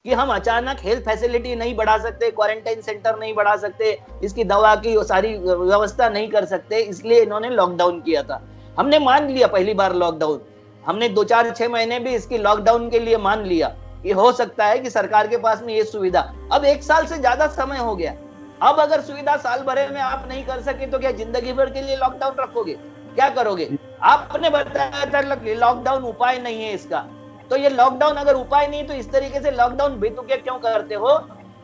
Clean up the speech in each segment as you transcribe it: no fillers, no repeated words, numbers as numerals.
कि हम अचानक हेल्थ फैसिलिटी नहीं बढ़ा सकते, क्वारंटाइन सेंटर नहीं बढ़ा सकते, इसकी दवा की सारी व्यवस्था नहीं कर सकते, इसलिए इन्होंने लॉकडाउन किया था। हमने मान लिया पहली बार लॉकडाउन, हमने 2-4-6 महीने भी इसकी लॉकडाउन के लिए मान लिया कि हो सकता है कि सरकार के पास में ये सुविधा। अब 1 साल से ज्यादा समय हो गया, अब अगर सुविधा साल भर में आप नहीं कर सके तो क्या जिंदगी भर के लिए लॉकडाउन रखोगे? क्या करोगे? आपने बताया था लॉकडाउन उपाय नहीं है इसका, तो ये लॉकडाउन अगर उपाय नहीं तो इस तरीके से लॉकडाउन बेतुके क्यों करते हो?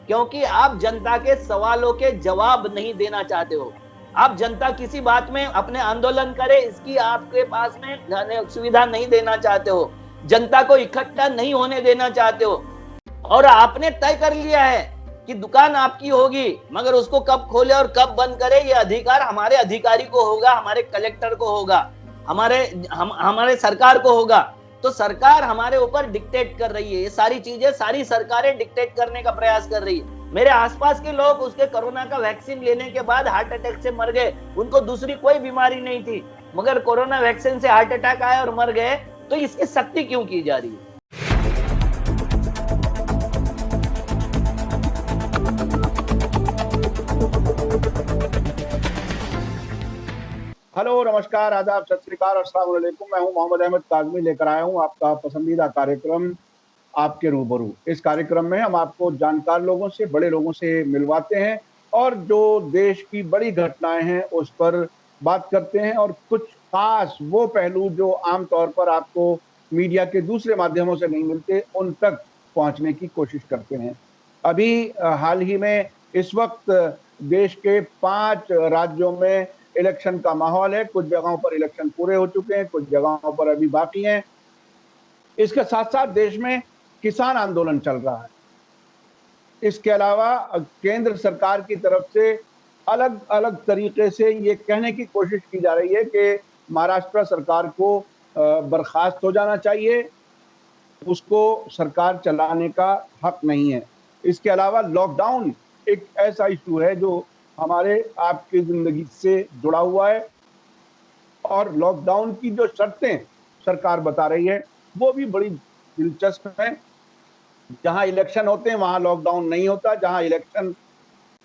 क्योंकि आप जनता के सवालों के जवाब नहीं देना चाहते हो। आप जनता किसी बात में अपने आंदोलन करे इसकी आपके पास में सुविधा नहीं देना चाहते हो, जनता को इकट्ठा नहीं होने देना चाहते हो, और आपने तय कर लिया है कि दुकान आपकी होगी, मगर उसको कब खोले और कब बंद करे ये अधिकार हमारे अधिकारी को होगा, हमारे कलेक्टर को होगा, हमारे सरकार को होगा। तो सरकार हमारे ऊपर डिक्टेट कर रही है, ये सारी चीजें सारी सरकारें डिक्टेट करने का प्रयास कर रही है। मेरे आसपास के लोग उसके कोरोना का वैक्सीन लेने के बाद हार्ट अटैक से मर गए, उनको दूसरी कोई बीमारी नहीं थी, मगर कोरोना वैक्सीन से हार्ट अटैक आया और मर गए। तो इसकी सख्ती क्यों की जा रही है? हेलो, नमस्कार, आदाब, सत श्री अकाल और अस्सलाम वालेकुम। मैं हूं मोहम्मद अहमद काज़मी, लेकर आया हूं आपका पसंदीदा कार्यक्रम आपके रूबरू। इस कार्यक्रम में हम आपको जानकार लोगों से, बड़े लोगों से मिलवाते हैं और जो देश की बड़ी घटनाएं हैं उस पर बात करते हैं और कुछ खास वो पहलू जो आम तौर पर आपको मीडिया के दूसरे माध्यमों से नहीं मिलते उन तक पहुंचने की कोशिश करते हैं। अभी हाल ही में इस वक्त देश के 5 राज्यों में इलेक्शन का माहौल है। कुछ जगहों पर इलेक्शन पूरे हो चुके हैं, कुछ जगहों पर अभी बाकी हैं। इसके साथ-साथ देश में किसान आंदोलन चल रहा है। इसके अलावा केंद्र सरकार की तरफ से अलग-अलग तरीके से ये कहने की कोशिश की जा रही है कि महाराष्ट्र सरकार को बर्खास्त हो जाना चाहिए, उसको सरकार चलाने का हक नहीं है। इसके अलावा लॉकडाउन एक ऐसा इश्यू है जो हमारे आपकी ज़िंदगी से जुड़ा हुआ है और लॉकडाउन की जो शर्तें सरकार बता रही है, वो भी बड़ी दिलचस्प हैं। जहाँ इलेक्शन होते हैं, वहाँ लॉकडाउन नहीं होता, जहाँ इलेक्शन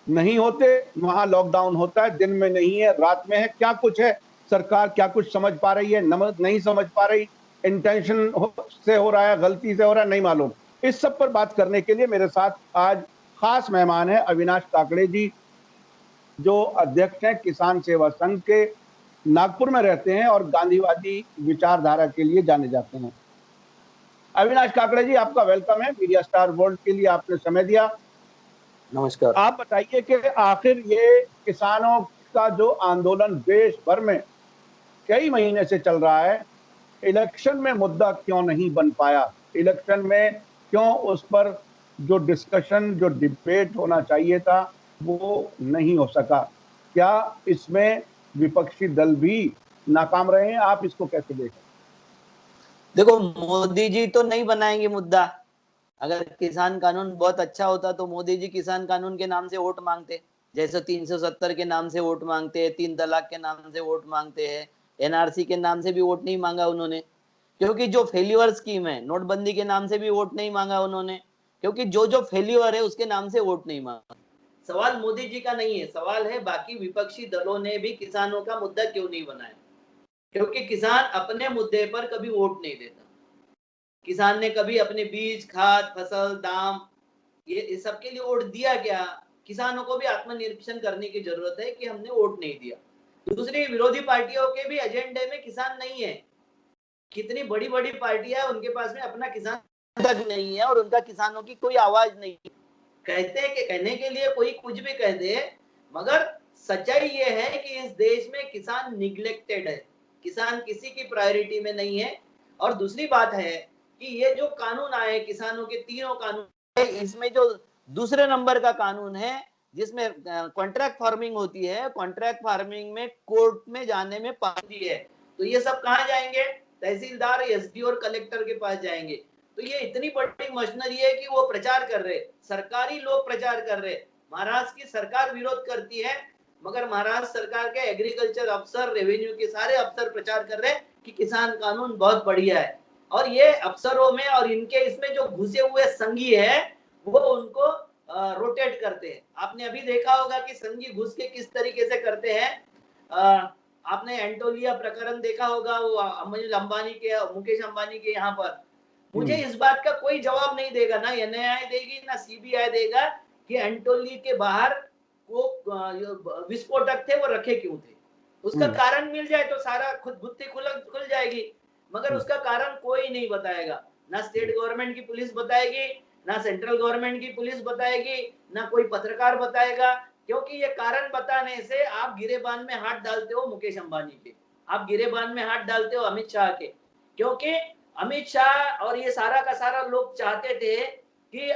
नहीं होते, वहाँ लॉकडाउन होता है। दिन में नहीं है, रात में है, क्या कुछ है, सरकार क्या कुछ समझ पा रही है, नहीं समझ पा रही, इंटेंशन से हो रहा है, गलती से हो रहा है, नहीं मालूम। इस सब पर बात करने के लिए मेरे साथ आज खास मेहमान हैं अविनाश काकड़े जी, जो अध्यक्ष हैं किसान सेवा संघ के, नागपुर में रहते हैं और गांधीवादी विचारधारा के लिए जाने जाते हैं। अविनाश काकड़े जी, आपका वेलकम है। मीडिया स्टार वर्ल्ड के लिए आपने समय दिया। नमस्कार। आप बताइए कि आखिर ये किसानों का जो आंदोलन देश भर में कई महीने से चल रहा है, इलेक्शन में मुद्दा क्यों नहीं बन पाया? इलेक्शन में क्यों उस पर जो डिस्कशन, जो डिबेट होना चाहिए था, वो नहीं हो सका? क्या इसमें विपक्षी दल भी नाकाम रहे हैं? आप इसको कैसे देख रहे हैं? देखो, मोदी जी तो नहीं बनाएंगे मुद्दा। अगर किसान कानून बहुत अच्छा होता तो मोदी जी किसान कानून के नाम से वोट मांगते, जैसे 370 के नाम से वोट मांगते हैं, 3 तलाक के नाम से वोट मांगते हैं, एनआरसी के नाम से भी वोट नहीं मांगा उन्होंने, क्योंकि जो फेल्यूअर स्कीम है, नोटबंदी के नाम से भी वोट नहीं मांगा उन्होंने, क्योंकि जो जो फेल्यूअर है उसके नाम से वोट नहीं मांगा। सवाल मोदी जी का नहीं है, सवाल है बाकी विपक्षी दलों ने भी किसानों का मुद्दा क्यों नहीं बनाया, क्योंकि किसान अपने मुद्दे पर कभी वोट नहीं देता। किसान ने कभी अपने बीज, खाद, फसल, दाम ये इस सब के लिए वोट दिया क्या? किसानों को भी आत्मनिरीक्षण करने की जरूरत है कि हमने वोट नहीं दिया। दूसरी, विरोधी पार्टियों के भी एजेंडे में किसान नहीं है। कितनी बड़ी-बड़ी पार्टियां हैं, उनके पास में अपना किसान तक नहीं है और उनका किसानों की कोई आवाज नहीं है। कहते हैं कि कहने के लिए कोई कुछ भी कह दे, मगर सच्चाई ये है कि इस देश में किसान निग्लेक्टेड है, किसान किसी की प्रायोरिटी में नहीं है। और दूसरी बात है कि ये जो कानून आए, किसानों के तीनों कानून है, इसमें जो दूसरे नंबर का कानून है जिसमें कॉन्ट्रैक्ट फार्मिंग होती है, कॉन्ट्रैक्ट फार्मिंग में कोर्ट में जाने में पाबंदी है, तो ये सब कहाँ जाएंगे? तहसीलदार, एसडी और कलेक्टर के पास जाएंगे। तो ये इतनी बड़ी मशीनरी है कि वो प्रचार कर रहे, सरकारी लोग प्रचार कर रहे। महाराष्ट्र की सरकार विरोध करती है, मगर महाराष्ट्र सरकार के एग्रीकल्चर अफसर, रेवेन्यू के सारे अफसर प्रचार कर रहे कि किसान कानून बहुत बढ़िया है। और ये अफसरों में और इनके इसमें जो घुसे हुए संघी है, वो उनको रोटेट करते हैं। आपने अभी देखा होगा कि संघी घुस के किस तरीके से करते हैं। आपने एंटोलिया प्रकरण देखा होगा, वो अनिल अंबानी के, मुकेश अंबानी के यहाँ पर। मुझे इस बात का कोई जवाब नहीं देगा, ना एनआईए देगी ना सीबीआई देगा, कि एंटोली के बाहर वो विस्फोटक थे, वो रखे क्यों थे। उसका कारण मिल जाए तो सारा खुद गुत्थी खुल जाएगी, मगर उसका कारण कोई नहीं बताएगा। ना स्टेट गवर्नमेंट की पुलिस बताएगी, ना सेंट्रल गवर्नमेंट की पुलिस बताएगी, ना कोई पत्रकार बताएगा, क्योंकि ये कारण बताने से आप गिरेबान में हाथ डालते हो मुकेश अंबानी के, आप गिरेबान में हाथ डालते हो अमित शाह के। क्योंकि अमित शाह और ये सारा का सारा लोग चाहते थे कि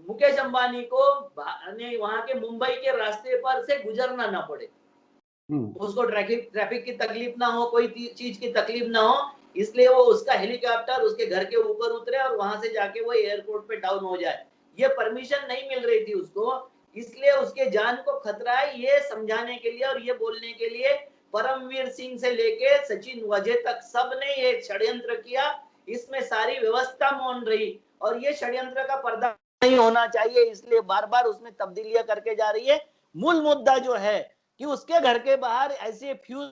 मुकेश अंबानी को वहां के मुंबई के रास्ते पर से गुजरना ना पड़े, उसको ट्रैफिक की तकलीफ ना हो, कोई चीज की तकलीफ ना हो, इसलिए वो उसका हेलीकॉप्टर उसके घर के ऊपर उतरे और वहां से जाके वो एयरपोर्ट पे डाउन हो जाए। ये परमिशन नहीं मिल रही थी उसको, इसलिए उसके जान को खतरा है, ये समझाने के लिए और ये बोलने के लिए परमवीर सिंह से लेके सचिन वजह तक सबने ये षड्यंत्र किया। इसमें सारी व्यवस्था मौन रही और ये षड्यंत्र का पर्दा नहीं होना चाहिए, इसलिए बार बार उसमें तब्दीलियां करके जा रही है। मूल मुद्दा जो है कि उसके घर के बाहर ऐसे फ्यूज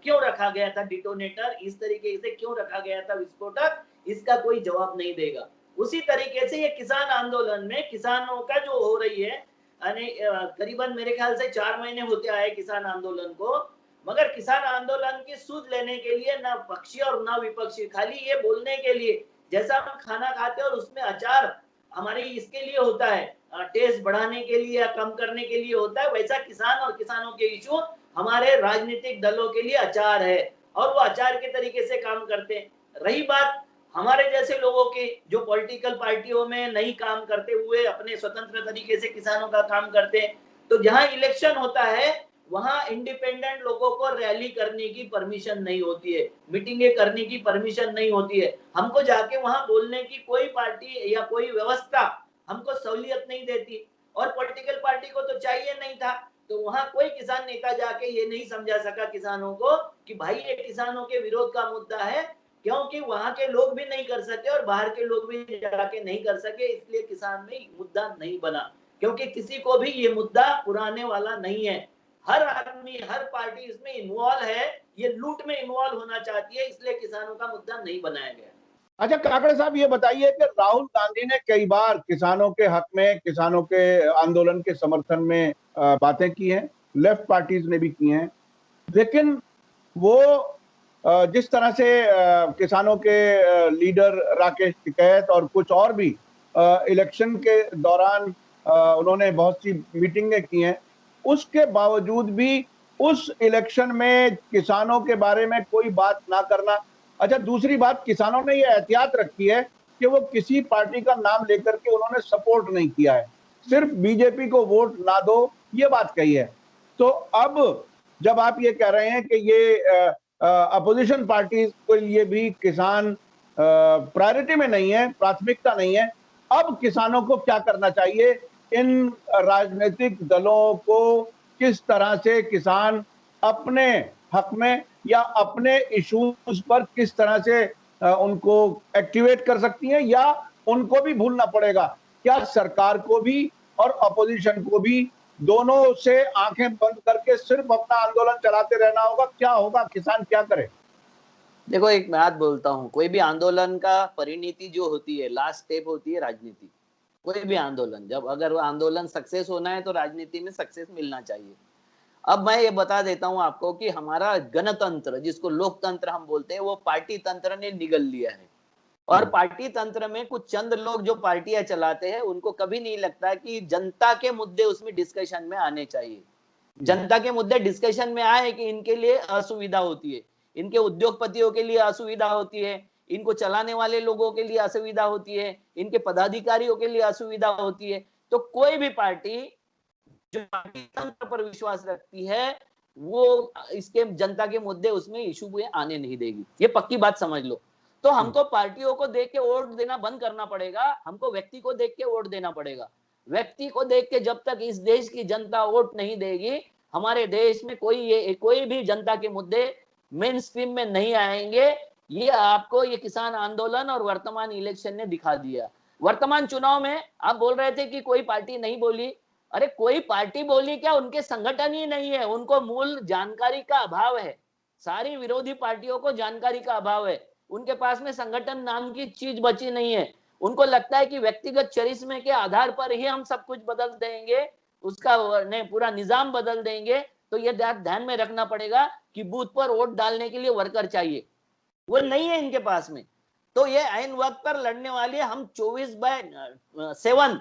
क्यों रखा गया था, डिटोनेटर इस तरीके से क्यों रखा गया था विस्फोटक, इसका कोई जवाब नहीं देगा। उसी तरीके से ये किसान आंदोलन में किसानों का जो हो रही है, करीबन मेरे ख्याल से 4 महीने होते आए किसान आंदोलन को, मगर किसान आंदोलन की सूझ लेने के लिए ना पक्षी और ना विपक्षी, खाली ये बोलने के लिए जैसा हम खाना खाते हैं और उसमें अचार हमारे इसके लिए होता है, टेस्ट बढ़ाने के लिए या कम करने के लिए होता है, वैसा किसान और किसानों के इशू हमारे राजनीतिक दलों के लिए अचार है और वो अचार के तरीके से काम करते हैं। रही बात हमारे जैसे लोगों की जो पॉलिटिकल पार्टियों में नहीं काम करते हुए अपने स्वतंत्र तरीके से किसानों का काम करते हैं, तो जहां इलेक्शन होता है वहां इंडिपेंडेंट लोगों को रैली करने की परमिशन नहीं होती है, मीटिंगें करने की परमिशन नहीं होती है, हमको जाके वहां बोलने की कोई पार्टी या कोई व्यवस्था हमको सहूलियत नहीं देती। और पॉलिटिकल पार्टी को तो चाहिए नहीं था, तो वहां कोई किसान नेता जाके ये नहीं समझा सका किसानों को कि भाई ये किसानों के विरोध का मुद्दा है, क्योंकि वहां के लोग भी नहीं कर सके और बाहर के लोग भी जाके नहीं कर सके, इसलिए किसान में मुद्दा नहीं बना, क्योंकि किसी को भी ये मुद्दा पुराने वाला नहीं है। हर आदमी हर पार्टी इसमें इन्वॉल्व है, ये लूट में इन्वॉल्व होना चाहती है, इसलिए किसानों का मुद्दा नहीं बनाया गया। अच्छा काकड़े साहब, ये बताइए कि राहुल गांधी ने कई बार किसानों के हक में, किसानों के आंदोलन के समर्थन में बातें की हैं, लेफ्ट पार्टीज ने भी की हैं, लेकिन वो जिस तरह से किसानों के लीडर राकेश टिकैत और कुछ और भी इलेक्शन के दौरान उन्होंने बहुत सी मीटिंगें की हैं, उसके बावजूद भी उस इलेक्शन में किसानों के बारे में कोई बात ना करना। अच्छा, दूसरी बात, किसानों ने ये एहतियात रखी है कि वो किसी पार्टी का नाम लेकर के उन्होंने सपोर्ट नहीं किया है, सिर्फ बीजेपी को वोट ना दो, ये बात कही है। तो अब जब आप ये कह रहे हैं कि ये अपोजिशन पार्टीज को लिए भी किसान प्रायोरिटी में नहीं है, प्राथमिकता नहीं है, अब किसानों को क्या करना चाहिए? इन राजनीतिक दलों को किस तरह से किसान अपने हक में या अपने इश्यूज पर किस तरह से उनको एक्टिवेट कर सकती हैं, या उनको भी भूलना पड़ेगा? क्या सरकार को भी और अपोजिशन को भी दोनों से आंखें बंद करके सिर्फ अपना आंदोलन चलाते रहना होगा? क्या होगा, किसान क्या करे? देखो एक बात बोलता हूँ, कोई भी आंदोलन का परिणति जो होती है, लास्ट स्टेप होती है राजनीति। कोई भी आंदोलन, जब अगर वो आंदोलन सक्सेस होना है तो राजनीति में सक्सेस मिलना चाहिए। अब मैं ये बता देता हूँ आपको कि हमारा गणतंत्र, जिसको लोकतंत्र हम बोलते हैं, वो पार्टी तंत्र ने निगल लिया है। और पार्टी तंत्र में कुछ चंद लोग जो पार्टियां चलाते हैं, उनको कभी नहीं लगता कि जनता के मुद्दे उसमें डिस्कशन में आने चाहिए। जनता के मुद्दे डिस्कशन में आए कि इनके लिए असुविधा होती है, इनके उद्योगपतियों के लिए असुविधा होती है, इनको चलाने वाले लोगों के लिए असुविधा होती है, इनके पदाधिकारियों के लिए असुविधा होती है, तो कोई भी पार्टी जो पार्टी तंत्र पर विश्वास रखती है, वो इसके जनता के मुद्दे उसमें इशू में आने नहीं देगी, ये पक्की बात समझ लो। तो हमको पार्टियों को देख के वोट देना बंद करना पड़ेगा, हमको व्यक्ति को देख के वोट देना पड़ेगा। व्यक्ति को देख के जब तक इस देश की जनता वोट नहीं देगी, हमारे देश में कोई भी जनता के मुद्दे मेन स्ट्रीम में नहीं आएंगे। ये आपको ये किसान आंदोलन और वर्तमान इलेक्शन ने दिखा दिया। वर्तमान चुनाव में आप बोल रहे थे कि कोई पार्टी नहीं बोली, अरे कोई पार्टी बोली क्या, उनके संगठन ही नहीं है, उनको मूल जानकारी का अभाव है। सारी विरोधी पार्टियों को जानकारी का अभाव है, उनके पास में संगठन नाम की चीज बची नहीं है। उनको लगता है कि व्यक्तिगत चरिश्मे के आधार पर ही हम सब कुछ बदल देंगे, उसका पूरा निजाम बदल देंगे। तो ये ध्यान में रखना पड़ेगा कि बूथ पर वोट डालने के लिए वर्कर चाहिए, वो नहीं है इनके पास में। तो ये ऐन वक्त पर लड़ने वाली हम 24/7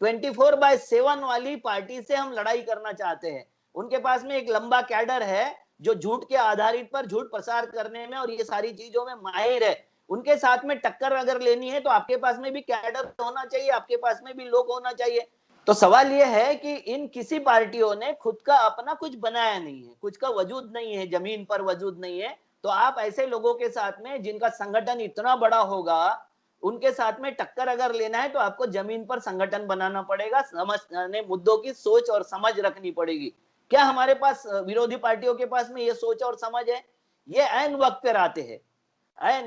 24/7 वाली पार्टी से हम लड़ाई करना चाहते हैं। उनके पास में एक लंबा कैडर है जो झूठ के आधारित पर झूठ प्रसार करने में और ये सारी चीजों में माहिर है। उनके साथ में टक्कर अगर लेनी है तो आपके पास में भी कैडर होना चाहिए, आपके पास में भी लोग होना चाहिए। तो सवाल यह है कि इन किसी पार्टियों ने खुद का अपना कुछ बनाया नहीं है, कुछ का वजूद नहीं है, जमीन पर वजूद नहीं है। तो आप ऐसे लोगों के साथ में जिनका संगठन इतना बड़ा होगा, उनके साथ में टक्कर अगर लेना है तो आपको जमीन पर संगठन बनाना पड़ेगा, समझने मुद्दों की सोच और समझ रखनी पड़ेगी। क्या हमारे पास विरोधी पार्टियों के पास में ये सोच और समझ है? ये ऐन वक्त पर आते हैं,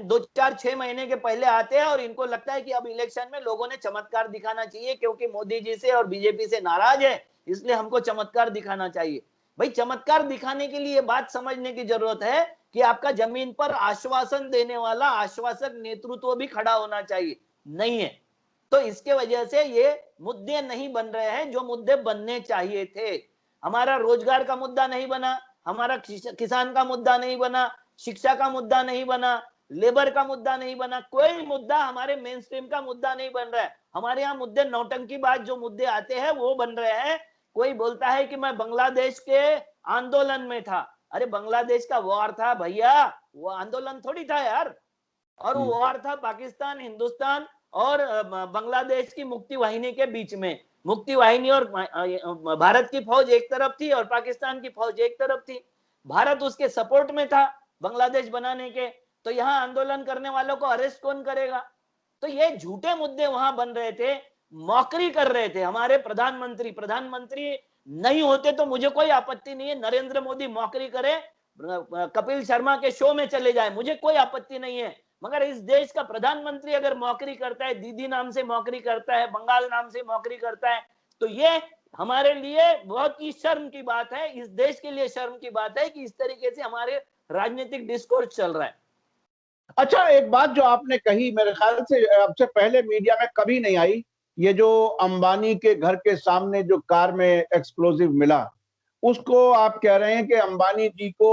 2-4-6 महीने के पहले आते हैं और इनको लगता है कि अब इलेक्शन में लोगों ने चमत्कार दिखाना चाहिए, क्योंकि मोदी जी से और बीजेपी से नाराज है, इसलिए हमको चमत्कार दिखाना चाहिए। भाई चमत्कार दिखाने के लिए बात समझने की जरूरत है कि आपका जमीन पर आश्वासन देने वाला आश्वासक नेतृत्व भी खड़ा होना चाहिए, नहीं है। तो इसके वजह से ये मुद्दे नहीं बन रहे हैं जो मुद्दे बनने चाहिए थे। हमारा रोजगार का मुद्दा नहीं बना, हमारा किसान का मुद्दा नहीं बना, शिक्षा का मुद्दा नहीं बना, लेबर का मुद्दा नहीं बना, कोई मुद्दा हमारे मेन स्ट्रीम का मुद्दा नहीं बन रहा है। हमारे यहाँ मुद्दे नौटंकी बात जो मुद्दे आते हैं वो बन रहे हैं। कोई बोलता है कि मैं बांग्लादेश के आंदोलन में था, अरे बांग्लादेश का वॉर था भैया, वो आंदोलन थोड़ी था यार। और वो वॉर था पाकिस्तान, हिंदुस्तान और बांग्लादेश की मुक्ति वाहिनी के बीच में। मुक्ति वाहिनी और भारत की फौज एक तरफ थी और पाकिस्तान की फौज एक तरफ थी। भारत उसके सपोर्ट में था बांग्लादेश बनाने के। तो यहाँ आंदोलन करने वालों को अरेस्ट कौन करेगा? तो ये झूठे मुद्दे वहां बन रहे थे, मौकरी कर रहे थे हमारे प्रधानमंत्री नहीं होते तो मुझे कोई आपत्ति नहीं है, नरेंद्र मोदी मौकरी करे, कपिल शर्मा के शो में चले जाए, मुझे कोई आपत्ति नहीं है। मगर इस देश का प्रधानमंत्री अगर मौकरी करता है, दीदी नाम से मौकरी करता है, बंगाल नाम से मौकरी करता है, तो ये हमारे लिए बहुत ही शर्म की बात है, इस देश के लिए शर्म की बात है कि इस तरीके से हमारे राजनीतिक डिस्कोर्स चल रहा है। अच्छा, एक बात जो आपने कही मेरे ख्याल से आपसे पहले मीडिया में कभी नहीं आई, ये जो अंबानी के घर के सामने जो कार में एक्सप्लोजिव मिला, उसको आप कह रहे हैं कि अंबानी जी को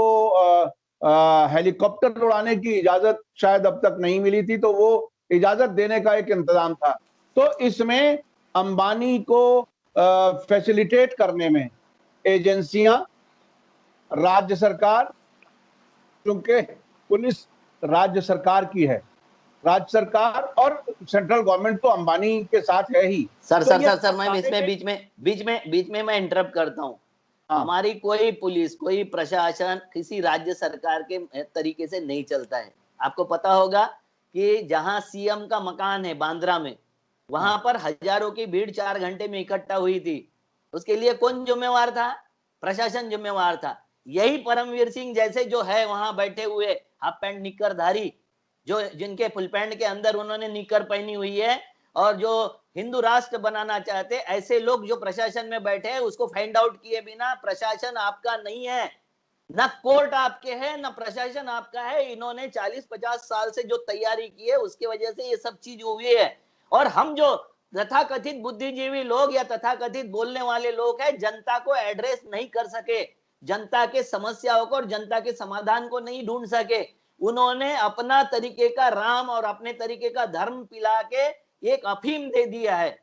हेलीकॉप्टर उड़ाने की इजाजत शायद अब तक नहीं मिली थी, तो वो इजाजत देने का एक इंतजाम था। तो इसमें अंबानी को फैसिलिटेट करने में एजेंसियां, राज्य सरकार, क्योंकि पुलिस राज्य सरकार की है, राज्य सरकार और सेंट्रल गवर्नमेंट तो अंबानी के साथ है ही। सर मैं इसमें बीच में मैं इंटरप्ट करता हूँ। हाँ। हमारी कोई पुलिस, कोई प्रशासन किसी राज्य सरकार के तरीके से नहीं चलता है। आपको पता होगा कि जहां सीएम का मकान है बांद्रा में, वहां पर हजारों की भीड़ 4 घंटे में इकट्ठा हुई थी। उसके लिए कौन जिम्मेवार था? प्रशासन जिम्मेवार था। यही परमवीर सिंह जैसे जो है वहां बैठे हुए हाफ पैंट निकरधारी, जो जिनके फुल पैंट के अंदर उन्होंने निकर पहनी हुई है और जो हिंदू राष्ट्र बनाना चाहते, ऐसे लोग जो प्रशासन में बैठे हैं, उसको फाइंड आउट किए बिना प्रशासन आपका नहीं है, ना कोर्ट आपके है, ना प्रशासन आपका है। इन्होंने 40-50 साल से जो तैयारी की है उसकी वजह से ये सब चीज हुई है। और हम जो तथाकथित बुद्धिजीवी लोग या तथाकथित बोलने वाले लोग हैं, जनता को एड्रेस नहीं कर सके, जनता के समस्याओं को और जनता के समाधान को नहीं ढूंढ सके। उन्होंने अपना तरीके का राम और अपने तरीके का धर्म पिला के एक अफीम दे दिया है,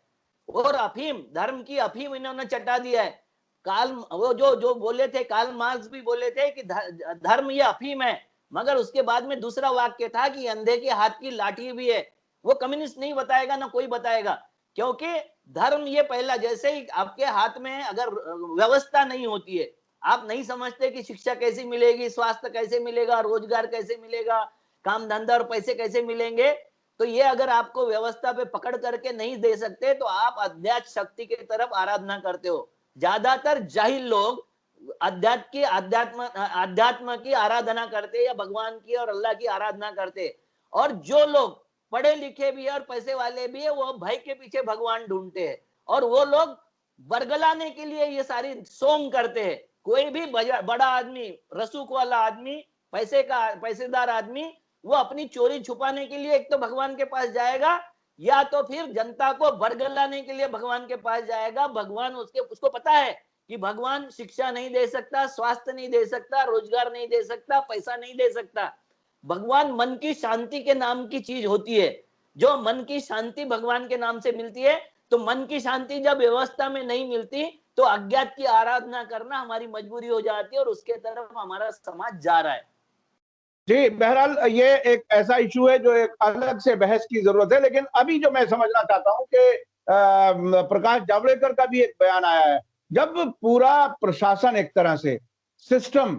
और अफीम, धर्म की अफीम इन्होंने चटा दिया है। वो जो बोले थे, कार्ल मार्क्स भी बोले थे कि धर्म ये अफीम है, मगर उसके बाद में दूसरा वाक्य था कि अंधे के हाथ की लाठी भी है। वो कम्युनिस्ट नहीं बताएगा, ना कोई बताएगा, क्योंकि धर्म ये पहला, जैसे ही आपके हाथ में अगर व्यवस्था नहीं होती है, आप नहीं समझते कि शिक्षा कैसे मिलेगी, स्वास्थ्य कैसे मिलेगा, रोजगार कैसे मिलेगा, काम धंधा और पैसे कैसे मिलेंगे, तो ये अगर आपको व्यवस्था पे पकड़ करके नहीं दे सकते तो आप अध्यात्म शक्ति की तरफ आराधना करते हो। ज्यादातर जाहिल लोग अध्यात्म की आराधना करते या भगवान की और अल्लाह की आराधना करते, और जो लोग पढ़े लिखे भी है और पैसे वाले भी है, वो भय के पीछे भगवान ढूंढते हैं और वो लोग बरगलाने के लिए ये सारी सोंग करते हैं। कोई भी बड़ा आदमी, रसूख वाला आदमी, पैसेदार आदमी, वो अपनी चोरी छुपाने के लिए एक तो भगवान के पास जाएगा, या तो फिर जनता को बरगलाने के लिए भगवान के पास जाएगा। भगवान उसको पता है कि भगवान शिक्षा नहीं दे सकता, स्वास्थ्य नहीं दे सकता, रोजगार नहीं दे सकता, पैसा नहीं दे सकता। भगवान मन की शांति के नाम की चीज होती है। जो मन की शांति भगवान के नाम से मिलती है, तो मन की शांति जब व्यवस्था में नहीं मिलती तो अज्ञात की आराधना करना हमारी मजबूरी हो जाती है और उसके तरफ हमारा समाज जा रहा है। जी, बहरहाल ये एक ऐसा इशू है जो एक अलग से बहस की जरूरत है, लेकिन अभी जो मैं समझना चाहता हूं कि प्रकाश जावड़ेकर का भी एक बयान आया है। जब पूरा प्रशासन एक तरह से सिस्टम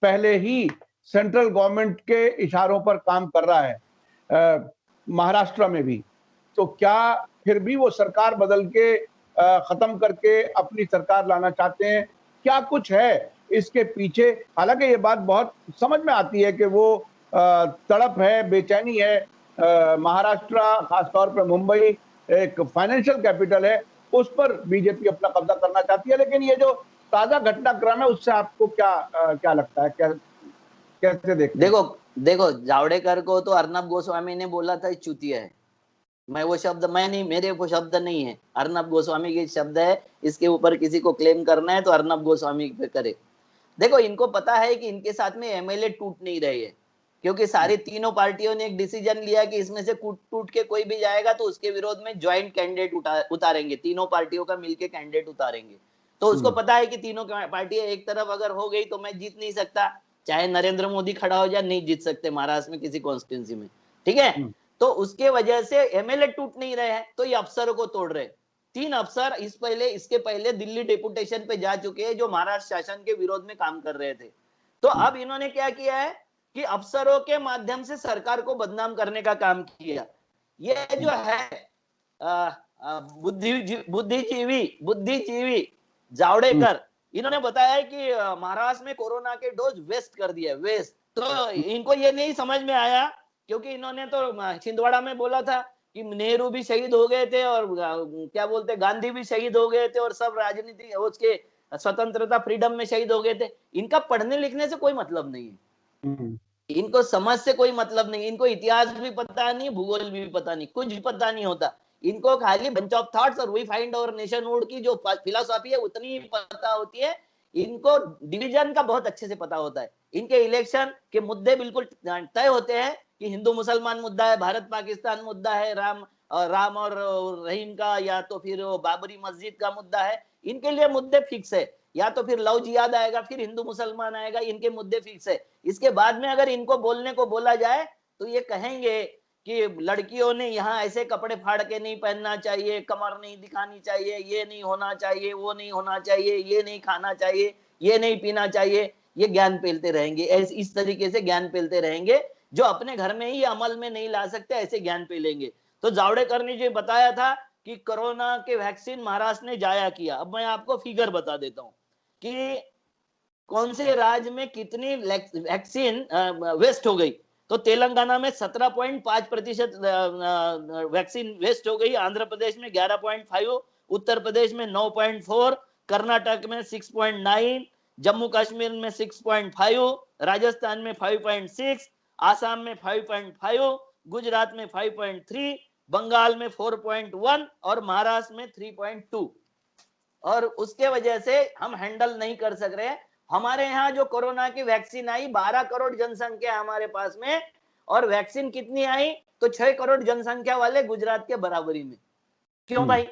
पहले ही सेंट्रल गवर्नमेंट के इशारों पर काम कर रहा है, महाराष्ट्र में भी, तो क्या फिर भी वो सरकार बदल के खत्म करके अपनी सरकार लाना चाहते हैं? क्या कुछ है इसके पीछे? हालांकि ये बात बहुत समझ में आती है कि वो तड़प है, बेचैनी है। महाराष्ट्र, खासतौर पर मुंबई एक फाइनेंशियल कैपिटल है, उस पर बीजेपी अपना कब्जा करना चाहती है। लेकिन ये जो ताजा घटनाक्रम है उससे आपको क्या लगता है, कैसे देखते हैं? देखो देखो, जावड़ेकर को तो अर्नब गोस्वामी ने बोला था चूतिया है। मेरे वो शब्द नहीं है, अर्नब गोस्वामी के शब्द है। इसके ऊपर किसी को क्लेम करना है तो अर्नब गोस्वामी पे करे। देखो, इनको पता है कि इनके साथ में एमएलए टूट नहीं रहे हैं, क्योंकि सारी तीनों पार्टियों ने एक डिसीजन लिया कि इसमें से टूट के कोई भी जाएगा तो उसके विरोध में ज्वाइंट कैंडिडेट उतारेंगे, तीनों पार्टियों का मिलके कैंडिडेट उतारेंगे। तो उसको पता है कि तीनों पार्टियां एक तरफ अगर हो गई तो मैं जीत नहीं सकता, चाहे नरेंद्र मोदी खड़ा हो जाए, नहीं जीत सकते महाराष्ट्र में किसी कॉन्स्टिट्यूंसी में, ठीक है। तो उसके वजह से एमएलए टूट नहीं रहे हैं, तो ये अफसरों को तोड़ रहे। 3 अफसर इसके पहले दिल्ली डेपुटेशन पे जा चुके हैं जो महाराष्ट्र शासन के विरोध में काम कर रहे थे। तो अब इन्होंने क्या किया है कि अफसरों के माध्यम से सरकार को बदनाम करने का काम किया। ये जो है बुद्धिजीवी जावड़ेकर, इन्होंने बताया कि महाराष्ट्र में कोरोना के डोज वेस्ट कर दिया, वेस्ट। तो इनको ये नहीं समझ में आया, क्योंकि इन्होंने तो छिंदवाड़ा में बोला था कि नेहरू भी शहीद हो गए थे और क्या बोलते गांधी भी शहीद हो गए थे और सब राजनीति उसके स्वतंत्रता फ्रीडम में शहीद हो गए थे। इनका पढ़ने लिखने से कोई मतलब नहीं है, इनको समझ से कोई मतलब नहीं, इनको इतिहास भी पता नहीं, भूगोल भी पता नहीं, कुछ भी पता नहीं होता। इनको खाली बंच ऑफ थॉट्स और वी फाइंड आवर नेशनहुड की जो फिलोसॉफी है उतनी ही पता होती है। इनको डिवीजन का बहुत अच्छे से पता होता है। इनके इलेक्शन के मुद्दे बिल्कुल तय होते हैं कि हिंदू मुसलमान मुद्दा है, भारत पाकिस्तान मुद्दा है, राम और रहीम का, या तो फिर बाबरी मस्जिद का मुद्दा है। इनके लिए मुद्दे फिक्स है, या तो फिर लव जिहाद आएगा, फिर हिंदू मुसलमान आएगा, इनके मुद्दे फिक्स है। इसके बाद में अगर इनको बोलने को बोला जाए तो ये कहेंगे कि लड़कियों ने यहाँ ऐसे कपड़े फाड़ के नहीं पहनना चाहिए, कमर नहीं दिखानी चाहिए, ये नहीं होना चाहिए, वो नहीं होना चाहिए, ये नहीं खाना चाहिए, ये नहीं पीना चाहिए। ये ज्ञान पेलते रहेंगे, इस तरीके से ज्ञान पेलते रहेंगे, जो अपने घर में ही अमल में नहीं ला सकते, ऐसे ज्ञान पेलेंगे। तो जावड़ेकर ने जो बताया था कि कोरोना के वैक्सीन महाराष्ट्र ने जाया किया, अब मैं आपको फिगर बता देता हूं कि कौन से राज्य में कितनी वैक्सीन वेस्ट हो गई। तो तेलंगाना में 17.5% वैक्सीन वेस्ट हो गई, आंध्र प्रदेश में 11.5, उत्तर प्रदेश में 9.4, कर्नाटक में 6.9, जम्मू कश्मीर में 6.5, राजस्थान में 5.6, आसाम में 5.5, गुजरात में 5.3, बंगाल में 4.1 और महाराष्ट्र में 3.2। और उसके वजह से हम हैंडल नहीं कर सक रहे। हमारे यहाँ जो कोरोना की वैक्सीन आई, 12 करोड़ जनसंख्या हमारे पास में, और वैक्सीन कितनी आई तो 6 करोड़ जनसंख्या वाले गुजरात के बराबरी में। क्यों भाई?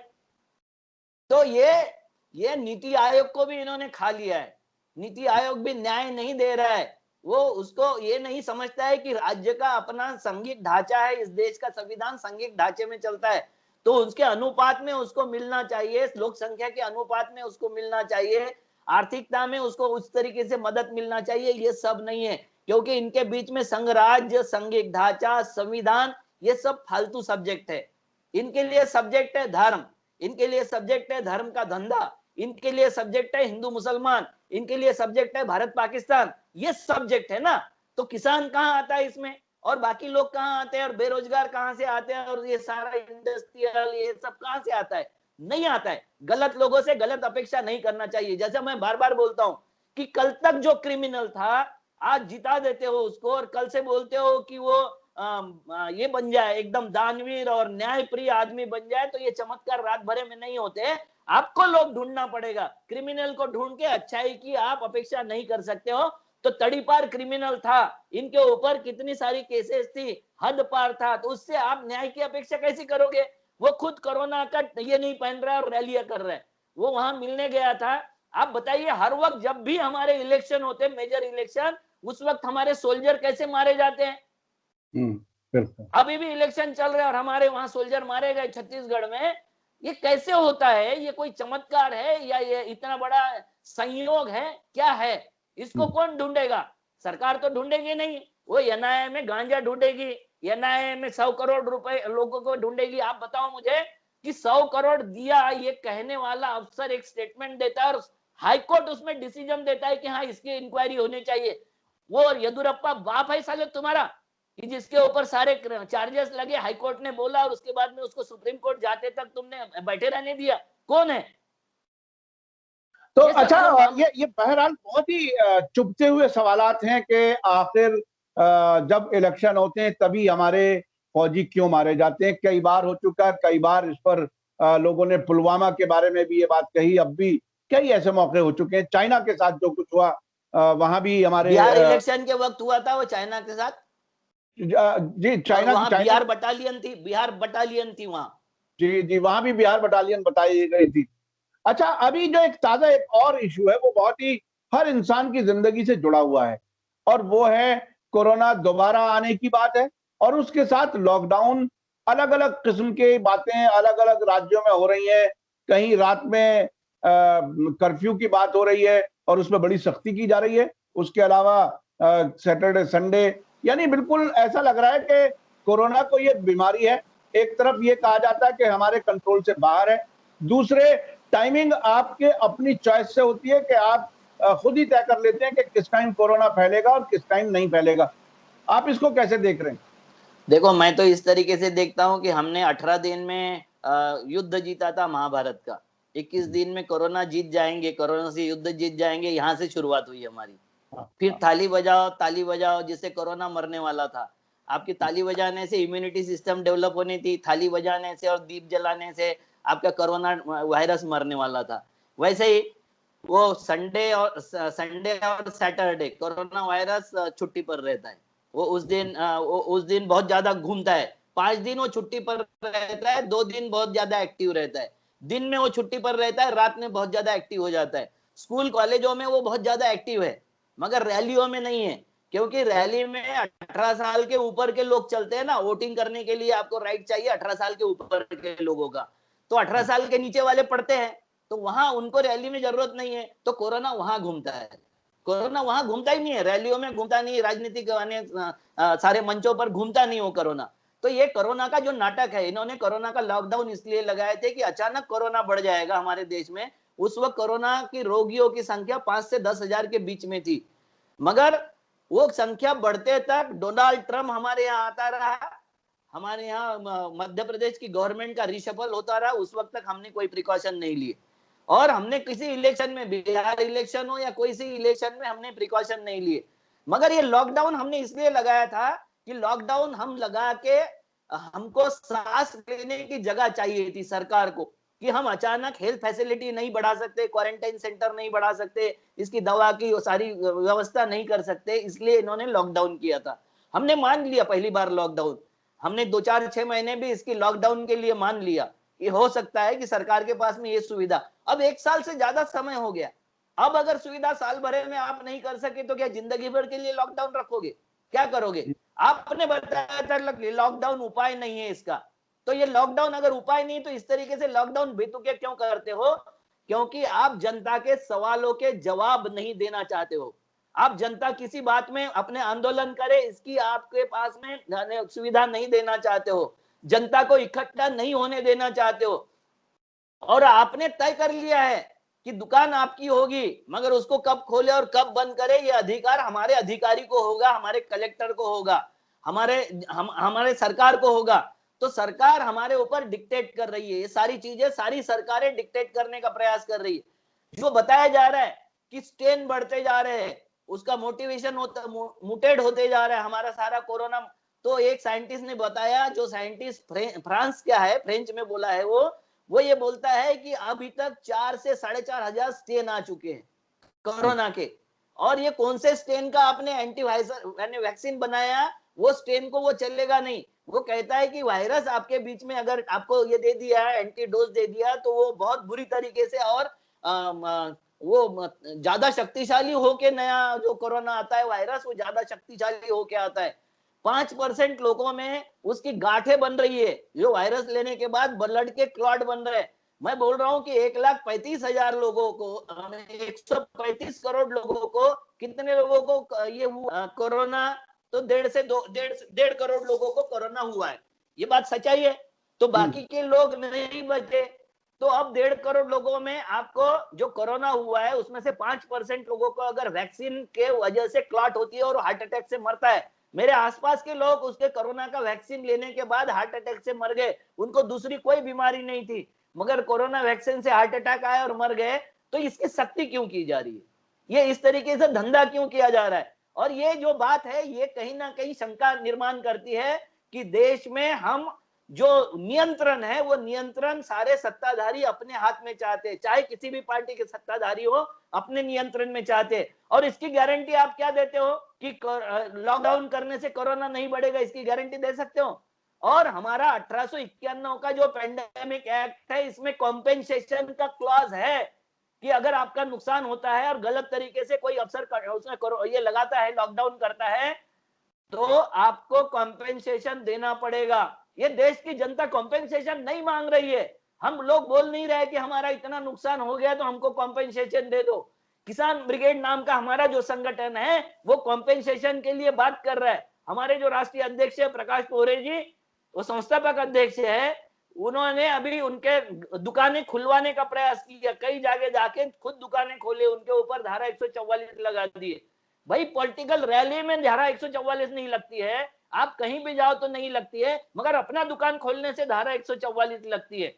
तो ये नीति आयोग को भी इन्होंने खा लिया है। नीति आयोग भी न्याय नहीं दे रहा है। वो उसको ये नहीं समझता है कि राज्य का अपना संघिक ढांचा है, इस देश का संविधान संघिक ढांचे में चलता है, तो उसके अनुपात में उसको मिलना चाहिए, लोक संख्या के अनुपात में उसको मिलना चाहिए, आर्थिकता में उसको उस तरीके से मदद मिलना चाहिए। ये सब नहीं है, क्योंकि इनके बीच में संघ राज्य, संघिक ढांचा, संविधान, ये सब फालतू सब्जेक्ट है। इनके लिए सब्जेक्ट है धर्म, इनके लिए सब्जेक्ट है धर्म का धंधा, इनके लिए सब्जेक्ट है हिंदू मुसलमान, इनके लिए सब्जेक्ट है भारत पाकिस्तान, ये सब्जेक्ट है ना। तो किसान कहाँ आता है इसमें? और बाकी लोग कहाँ आते हैं और बेरोजगार कहाँ से आते हैं और ये सारा इंडस्ट्रियल ये सब कहाँ से आता है? नहीं आता है। गलत लोगों से गलत अपेक्षा नहीं करना चाहिए। जैसे मैं बार बार बोलता हूं कि कल तक जो क्रिमिनल था आज जिता देते हो उसको और कल से बोलते हो कि वो ये बन जाए एकदम दानवीर और न्यायप्रिय आदमी बन जाए, तो ये चमत्कार रात भरे में नहीं होते। आपको लोग ढूंढना पड़ेगा। क्रिमिनल को ढूंढ के अच्छाई की आप अपेक्षा नहीं कर सकते हो। तो तड़ीपार क्रिमिनल था, इनके ऊपर कितनी सारी केसेस थी, हद पार था, तो उससे आप न्याय की अपेक्षा कैसी करोगे? वो खुद कोरोना का ये नहीं पहन रहा है और रैलियां कर रहा है, वो वहां मिलने गया था। आप बताइए, हर वक्त जब भी हमारे इलेक्शन होते हैं, मेजर इलेक्शन, उस वक्त हमारे सोल्जर कैसे मारे जाते हैं। बिल्कुल। अभी भी इलेक्शन चल रहे हैं और हमारे वहां सोल्जर मारे गए छत्तीसगढ़ में। ये कैसे होता है? ये कोई चमत्कार है या ये इतना बड़ा संयोग है? क्या है? इसको कौन ढूंढेगा? सरकार तो ढूंढेगी नहीं। वो एनआईए में गांजा ढूंढेगी, एनआईए में 100 करोड़ रुपए लोगों को ढूंढेगी। आप बताओ मुझे कि 100 करोड़ दिया, ये कहने वाला अफसर एक स्टेटमेंट देता है और हाईकोर्ट उसमें डिसीजन देता है कि हाँ इसकी इंक्वायरी होनी चाहिए। वो येदुरप्पा बाप है साले तुम्हारा कि जिसके ऊपर सारे चार्जेस लगे, हाईकोर्ट ने बोला और उसके बाद में उसको सुप्रीम कोर्ट जाते तक तुमने बैठे रहने दिया। कौन है? तो ये सब अच्छा, जो ये बहरहाल बहुत ही चुभते हुए सवालात हैं कि आखिर जब इलेक्शन होते हैं तभी हमारे फौजी क्यों मारे जाते हैं। कई बार हो चुका है, कई बार इस पर लोगों ने पुलवामा के बारे में भी ये बात कही। अब भी कई ऐसे मौके हो चुके हैं, चाइना के साथ जो कुछ हुआ वहां भी हमारे बिहार इलेक्शन के वक्त हुआ था वो चाइना के साथ, जी और चाइना वहां चाइना बिहार बटालियन थी, बिहार बटालियन थी वहां। जी जी, वहां भी बिहार बटालियन बताई गई थी। अच्छा, अभी जो एक ताजा एक और इशू है वो बहुत ही हर इंसान की जिंदगी से जुड़ा हुआ है और वो है कोरोना दोबारा आने की बात है और उसके साथ लॉकडाउन। अलग अलग किस्म की बातें अलग अलग राज्यों में हो रही हैं। कहीं रात में कर्फ्यू की बात हो रही है और उसमें बड़ी सख्ती की जा रही है। उसके अलावा सैटरडे संडे, यानी बिल्कुल ऐसा लग रहा है कि कोरोना को ये बीमारी है। एक तरफ ये कहा जाता है कि हमारे कंट्रोल से बाहर है, दूसरे टाइमिंग आपके अपनी चॉइस से होती है कि आप खुद ही तय कर लेते हैं कि किस टाइम कोरोना फैलेगा और किस टाइम नहीं फैलेगा। आप इसको कैसे देख रहे हैं? देखो, मैं तो इस तरीके से देखता हूं कि हमने 18 दिन में युद्ध जीता था महाभारत का। 21 दिन में कोरोना जीत जाएंगे, कोरोना से युद्ध जीत जाएंगे, यहाँ से शुरुआत हुई हमारी। हाँ, फिर हाँ, ताली बजाओ जिससे कोरोना मरने वाला था। आपकी ताली बजाने से इम्यूनिटी सिस्टम डेवलप होनी थी, थाली बजाने से और दीप जलाने से आपका कोरोना वायरस मरने वाला था। वैसे ही वो संडे और सैटरडे कोरोना वायरस छुट्टी पर रहता है। वो उस दिन बहुत ज्यादा घूमता है। 5 दिन वो छुट्टी पर रहता है, 2 दिन बहुत ज्यादा एक्टिव रहता है। दिन में वो छुट्टी पर रहता है, रात में बहुत ज्यादा एक्टिव हो जाता है। स्कूल कॉलेजों में वो बहुत ज्यादा एक्टिव है, मगर रैलियों में नहीं है। क्योंकि रैली में 18 साल के ऊपर के लोग चलते हैं ना, वोटिंग करने के लिए आपको राइट चाहिए 18 साल के ऊपर के लोगों का। तो 18 साल के नीचे वाले पढ़ते हैं, तो वहां उनको रैली में जरूरत नहीं है, तो कोरोना वहां घूमता है। कोरोना वहां घूमता ही नहीं है, रैलियों में घूमता नहीं, राजनीतिक सारे मंचों पर घूमता नहीं हो कोरोना। तो ये कोरोना का जो नाटक है, इन्होंने कोरोना का लॉकडाउन इसलिए लगाए थे कि अचानक कोरोना बढ़ जाएगा हमारे देश में। उस वक्त कोरोना की रोगियों की संख्या 5 से 10 हजार के बीच में थी, मगर वो संख्या बढ़ते तक डोनाल्ड ट्रम्प हमारे यहाँ आता रहा, हमारे यहाँ मध्य प्रदेश की गवर्नमेंट का रिशफल होता रहा। उस वक्त तक हमने कोई प्रिकॉशन नहीं लिए और हमने किसी इलेक्शन में, बिहार इलेक्शन हो या कोई सी इलेक्शन में, हमने प्रिकॉशन नहीं लिए। मगर ये लॉकडाउन हमने इसलिए लगाया था कि लॉकडाउन हम लगा के हमको सांस लेने की जगह चाहिए थी सरकार को, कि हम अचानक हेल्थ फैसिलिटी नहीं बढ़ा सकते, क्वारंटाइन सेंटर नहीं बढ़ा सकते, इसकी दवा की सारी व्यवस्था नहीं कर सकते, इसलिए इन्होंने लॉकडाउन किया था। हमने मान लिया पहली बार लॉकडाउन, हमने 2 4 6 महीने भी इसकी लॉकडाउन के लिए मान लिया। ये हो सकता है कि सरकार के पास में ये सुविधा, अब 1 साल से ज्यादा समय हो गया। अब अगर सुविधा साल भर में आप नहीं कर सके तो क्या जिंदगी भर के लिए लॉकडाउन रखोगे? क्या करोगे? आपने बताया था लॉकडाउन उपाय नहीं है इसका, तो ये लॉकडाउन अगर उपाय नहीं तो इस तरीके से लॉकडाउन बेतुके क्यों करते हो? क्योंकि आप जनता के सवालों के जवाब नहीं देना चाहते हो। आप जनता किसी बात में अपने आंदोलन करे, इसकी आपके पास में सुविधा नहीं देना चाहते हो, जनता को इकट्ठा नहीं होने देना चाहते हो। और आपने तय कर लिया है कि दुकान आपकी होगी, मगर उसको कब खोले और कब बंद करे ये अधिकार हमारे अधिकारी को होगा, हमारे कलेक्टर को होगा। हमारे सरकार को होगा। तो सरकार हमारे ऊपर डिक्टेट कर रही है, ये सारी चीजें सारी सरकारें डिक्टेट करने का प्रयास कर रही है। जो बताया जा रहा है कि स्ट्रेन बढ़ते जा रहे हैं, उसका मोटिवेशन होता मुटेड होते जा रहा है हमारा सारा कोरोना। तो एक साइंटिस्ट ने बताया, जो साइंटिस्ट फ्रांस का है, फ्रेंच में बोला है वो ये बोलता है कि अभी तक 4 से 4,500 स्ट्रेन आ चुके हैं कोरोना के। और ये कौन से स्ट्रेन का आपने वैक्सीन बनाया, वो स्ट्रेन को वो चलेगा नहीं। वो कहता है कि वायरस आपके बीच में अगर आपको ये दे दिया, एंटीडोज दे दिया, तो वो बहुत बुरी तरीके से और वो ज्यादा शक्तिशाली होके नया जो कोरोना आता है वायरस, वो ज्यादा शक्तिशाली होके आता है। 5% लोगों में उसकी गांठें बन रही है, जो वायरस लेने के बाद ब्लड के क्लॉट बन रहे हैं। मैं बोल रहा हूं कि 1,35,000 लोगों को, 135 करोड़ लोगों को, कितने लोगों को ये कोरोना, तो 1.5 करोड़ लोगों को कोरोना हुआ है। ये बात सच्चाई है। तो बाकी के लोग नहीं बचे। तो अब 1.5 करोड़ लोगों में आपको जो कोरोना हुआ है उसमें से 5% लोगों को अगर वैक्सीन के वजह से क्लॉट होती है और हार्ट अटैक से मरता है। मेरे आसपास के लोग उसके कोरोना का वैक्सीन लेने के बाद हार्ट अटैक से मर गए, उनको दूसरी कोई बीमारी नहीं थी, मगर कोरोना वैक्सीन से हार्ट अटैक आया और मर गए। तो इसकी सख्ती क्यों की जा रही है? ये इस तरीके से धंधा क्यों किया जा रहा है? और ये जो बात है, ये कहीं ना कहीं शंका निर्माण करती है कि देश में हम जो नियंत्रण है, वो नियंत्रण सारे सत्ताधारी अपने हाथ में चाहते हैं, चाहे किसी भी पार्टी के सत्ताधारी हो, अपने नियंत्रण में चाहते हैं। और इसकी गारंटी आप क्या देते हो कि लॉकडाउन करने से कोरोना नहीं बढ़ेगा? इसकी गारंटी दे सकते हो? और हमारा 1891 का जो पेंडेमिक एक्ट है, इसमें कॉम्पेंसेशन का क्लॉज है कि अगर आपका नुकसान होता है और गलत तरीके से कोई अफसर उसमें ये लगाता है, लॉकडाउन करता है, तो आपको कॉम्पेंसेशन देना पड़ेगा। ये देश की जनता कॉम्पेंसेशन नहीं मांग रही है। हम लोग बोल नहीं रहे कि हमारा इतना नुकसान हो गया तो हमको कॉम्पेंसेशन दे दो। किसान ब्रिगेड नाम का हमारा जो संगठन है, वो कॉम्पेंसेशन के लिए बात कर रहा है। हमारे जो राष्ट्रीय अध्यक्ष है प्रकाश पोरे जी, वो संस्थापक अध्यक्ष है, उन्होंने अभी उनके दुकानें खुलवाने का प्रयास किया, कई जगह जाके खुद दुकानें खोले, उनके ऊपर धारा 144 लगा दिए। भाई पॉलिटिकल रैली में धारा 144 नहीं लगती है, आप कहीं भी जाओ तो नहीं लगती है, मगर अपना दुकान खोलने से धारा 144 लगती है।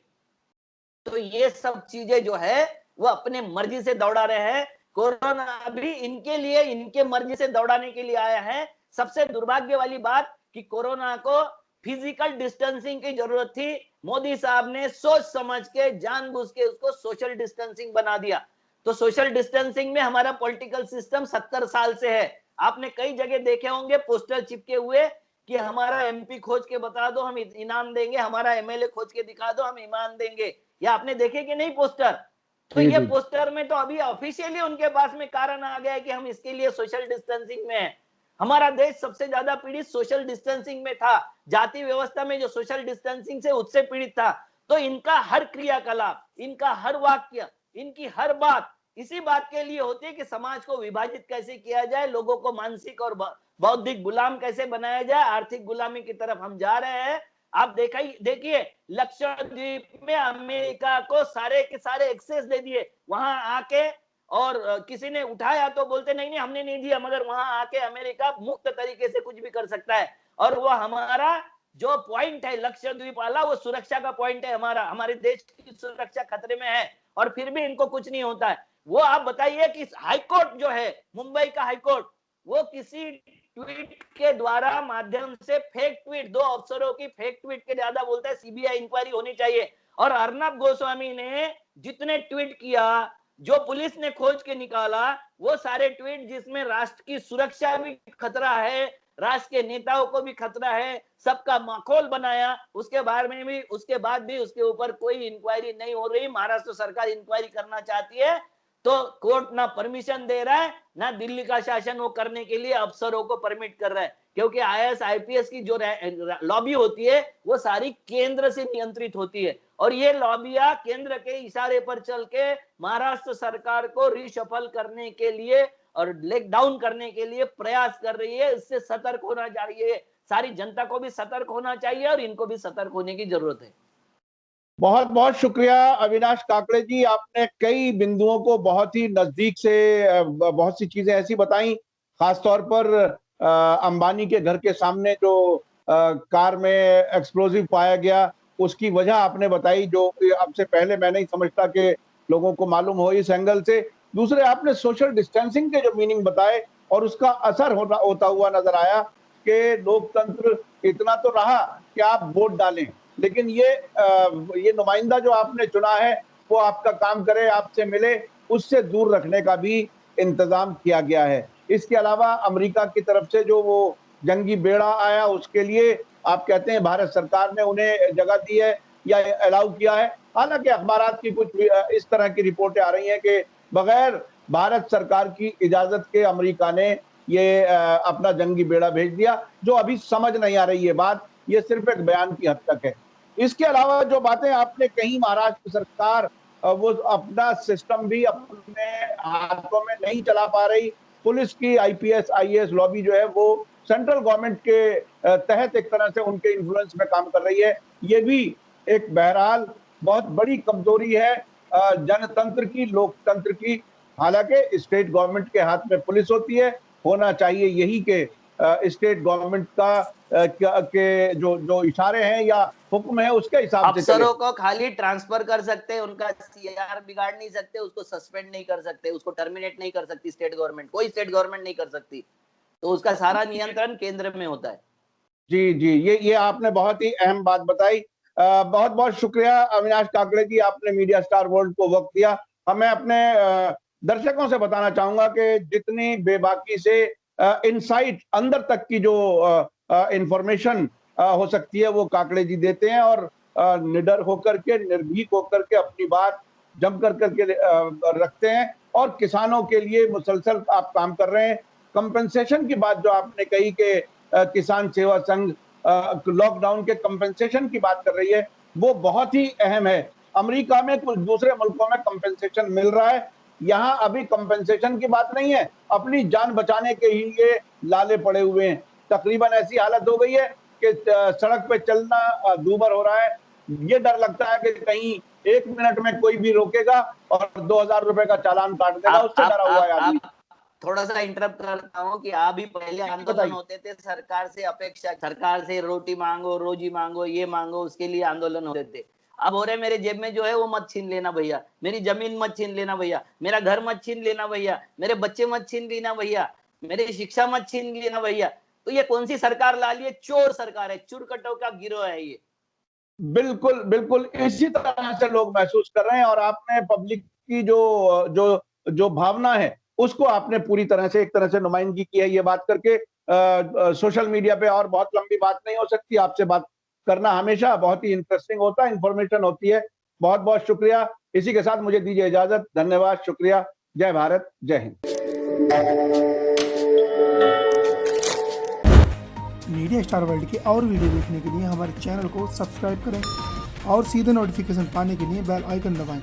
तो ये सब चीजें जो है वो अपने मर्जी से दौड़ा रहे हैं। कोरोना भी इनके लिए, इनके मर्जी से दौड़ाने के लिए आया है। सबसे दुर्भाग्य वाली बात कि कोरोना को फिजिकल डिस्टेंसिंग की जरूरत थी, मोदी साहब ने सोच समझ के जानबूझ के उसको सोशल डिस्टेंसिंग बना दिया। तो सोशल डिस्टेंसिंग में हमारा पॉलिटिकल सिस्टम 70 साल से है। आपने कई जगह देखे होंगे पोस्टर चिपके हुए कि हमारा एमपी खोज के बता दो हम इनाम देंगे, हमारा एमएलए खोज के दिखा दो हम इनाम देंगे। या आपने देखे कि नहीं पोस्टर? तो ये पोस्टर में तो अभी ऑफिशियली उनके पास में कारण आ गया है कि हम इसके लिए सोशल डिस्टेंसिंग में है। हमारा देश सबसे ज्यादा पीड़ित सोशल डिस्टेंसिंग में था, जाति व्यवस्था में जो सोशल डिस्टेंसिंग से उससे पीड़ित था। तो इनका हर क्रियाकलाप, इनका हर वाक्य, इनकी हर बात इसी बात के लिए होती है कि समाज को विभाजित कैसे किया जाए, लोगों को मानसिक और बौद्धिक गुलाम कैसे बनाया जाए, आर्थिक गुलामी की तरफ हम जा रहे हैं। आप देखिए लक्षद्वीप में अमेरिका को सारे के सारे एक्सेस दे दिए, वहां आके और किसी ने उठाया तो बोलते नहीं नहीं हमने नहीं दिया, मगर वहां आके अमेरिका मुक्त तरीके से कुछ भी कर सकता है। और वो हमारा जो पॉइंट है लक्षद्वीप वाला, वो सुरक्षा का पॉइंट है हमारा, हमारे देश की सुरक्षा खतरे में है और फिर भी इनको कुछ नहीं होता है। वो आप बताइए कि हाईकोर्ट जो है, मुंबई का हाईकोर्ट, वो किसी ट्वीट के द्वारा माध्यम से फेक ट्वीट, 2 अफसरों की फेक ट्वीट के ज्यादा बोलता है सीबीआई इंक्वायरी होनी चाहिए। और अर्नब गोस्वामी ने जितने ट्वीट किया, जो पुलिस ने खोज के निकाला, वो सारे ट्वीट जिसमें राष्ट्र की सुरक्षा भी खतरा है, राष्ट्र के नेताओं को भी खतरा है, सबका माहौल बनाया, उसके बारे में भी, उसके बाद भी उसके ऊपर कोई इंक्वायरी नहीं हो रही। महाराष्ट्र सरकार इंक्वायरी करना चाहती है तो कोर्ट ना परमिशन दे रहा है, ना दिल्ली का शासन वो करने के लिए अफसरों को परमिट कर रहा है, क्योंकि आईएएस आईपीएस की जो लॉबी होती है वो सारी केंद्र से नियंत्रित होती है। और ये लॉबिया केंद्र के इशारे पर चल के महाराष्ट्र सरकार को रिशफल करने के लिए और लेक डाउन करने के लिए प्रयास कर रही है। इससे सतर्क होना चाहिए, सारी जनता को भी सतर्क होना चाहिए और इनको भी सतर्क होने की जरूरत है। बहुत बहुत शुक्रिया अविनाश काकड़े जी, आपने कई बिंदुओं को बहुत ही नजदीक से बहुत सी चीजें ऐसी बताई, खासतौर पर अंबानी के घर के सामने जो कार में एक्सप्लोजिव पाया गया, उसकी वजह आपने बताई, जो अब से पहले मैं नहीं समझता कि लोगों को मालूम हो इस एंगल से। दूसरे आपने सोशल डिस्टेंसिंग के जो मीनिंग बताए और उसका असर होता हुआ नजर आया कि लोकतंत्र इतना तो रहा कि आप वोट डालें, लेकिन ये नुमाइंदा जो आपने चुना है वो आपका काम करे, आपसे मिले, उससे दूर रखने का भी इंतजाम किया गया है। इसके अलावा अमेरिका की तरफ से जो वो जंगी बेड़ा आया, उसके लिए आप कहते हैं भारत सरकार ने उन्हें जगह दी है या अलाउ किया है। हालांकि अखबारात की कुछ इस तरह की रिपोर्टें आ रही हैं कि बगैर भारत सरकार की इजाजत के अमेरिका ने ये अपना जंगी बेड़ा भेज दिया, जो अभी समझ नहीं आ रही है बात, ये सिर्फ एक बयान की हद तक है। इसके अलावा जो बातें आपने कही, महाराष्ट्र सरकार वो अपना सिस्टम भी अपने हाथों में नहीं चला पा रही, पुलिस की आईपीएस आईएएस लॉबी जो है वो सेंट्रल गवर्नमेंट के तहत एक तरह से उनके इन्फ्लुएंस में काम कर रही है। ये भी एक बहरहाल बहुत बड़ी कमजोरी है जनतंत्र की, लोकतंत्र की। हालांकि स्टेट गवर्नमेंट के हाथ में पुलिस होती है, होना चाहिए यही कि स्टेट गवर्नमेंट के जो इशारे हैं या हुक्म है उसके हिसाब से चले। अफसरों को खाली ट्रांसफर कर सकते हैं, उनका सीआर बिगाड़ नहीं सकते, उसको सस्पेंड नहीं कर सकते, उसको टर्मिनेट नहीं कर सकती स्टेट गवर्नमेंट, कोई स्टेट गवर्नमेंट नहीं कर सकती। तो उसका सारा नियंत्रण केंद्र में होता है। जी जी, ये आपने बहुत ही अहम बात बताई। बहुत बहुत शुक्रिया अविनाश काकड़े जी, आपने मीडिया स्टार वर्ल्ड को वक्त दिया। मैं अपने दर्शकों से बताना चाहूंगा कि जितनी बेबाकी से इनसाइट अंदर तक की जो इंफॉर्मेशन हो सकती है वो काकड़े जी देते हैं, और निडर होकर के, निर्भीक होकर के अपनी बात जम करके रखते हैं, और किसानों के लिए मुसलसल आप काम कर रहे हैं। कंपनसेशन की बात जो आपने कही कि किसान सेवा संघ लॉकडाउन के कंपनसेशन की बात कर रही है, वो बहुत ही अहम है। अमेरिका में, कुछ दूसरे मुल्कों में कंपनसेशन मिल रहा है, यहाँ अभी कंपनसेशन की बात नहीं है, अपनी जान बचाने के ही ये लाले पड़े हुए हैं। तकरीबन ऐसी हालत हो गई है कि सड़क पे चलना दूभर हो रहा है। ये डर लगता है कि कहीं 1 मिनट में कोई भी रोकेगा और 2000 रुपए का चालान काट देगा, उससे डरा हुआ है आदमी। थोड़ा सा इंटरप्ट करता हूँ कि अभी पहले आंदोलन होते थे, सरकार से अपेक्षा, सरकार से रोटी मांगो, रोजी मांगो, ये मांगो, उसके लिए आंदोलन होते थे। अब हो रहे मेरे जेब में जो है वो मत छीन लेना भैया, मेरी जमीन मत छीन लेना भैया, मेरा घर मत छीन लेना भैया, मेरे बच्चे मत छीन लेना भैया, मेरी शिक्षा मत छीन लेना भैया। तो ये कौन सी सरकार ला ली है? चोर सरकार है, चुरकटों का गिरोह है ये। बिल्कुल बिल्कुल इसी तरह से लोग महसूस कर रहे हैं, और आपने पब्लिक की जो जो जो भावना है उसको आपने पूरी तरह से, एक तरह से नुमाइंदगी की है ये बात करके। सोशल मीडिया पे और बहुत लंबी बात नहीं हो सकती, आपसे बात करना हमेशा बहुत ही इंटरेस्टिंग होता है, इंफॉर्मेशन होती है। बहुत बहुत शुक्रिया। इसी के साथ मुझे दीजिए इजाजत। धन्यवाद, शुक्रिया। जय भारत, जय हिंद। मीडिया स्टार वर्ल्ड के और वीडियो देखने के लिए हमारे चैनल को सब्सक्राइब करें और सीधे नोटिफिकेशन पाने के लिए बेल आइकन दबाएं।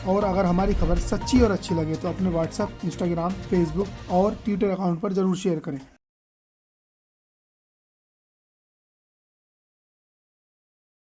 और अगर हमारी खबर सच्ची और अच्छी लगे तो अपने व्हाट्सएप, इंस्टाग्राम, फेसबुक और ट्विटर अकाउंट पर जरूर शेयर करें।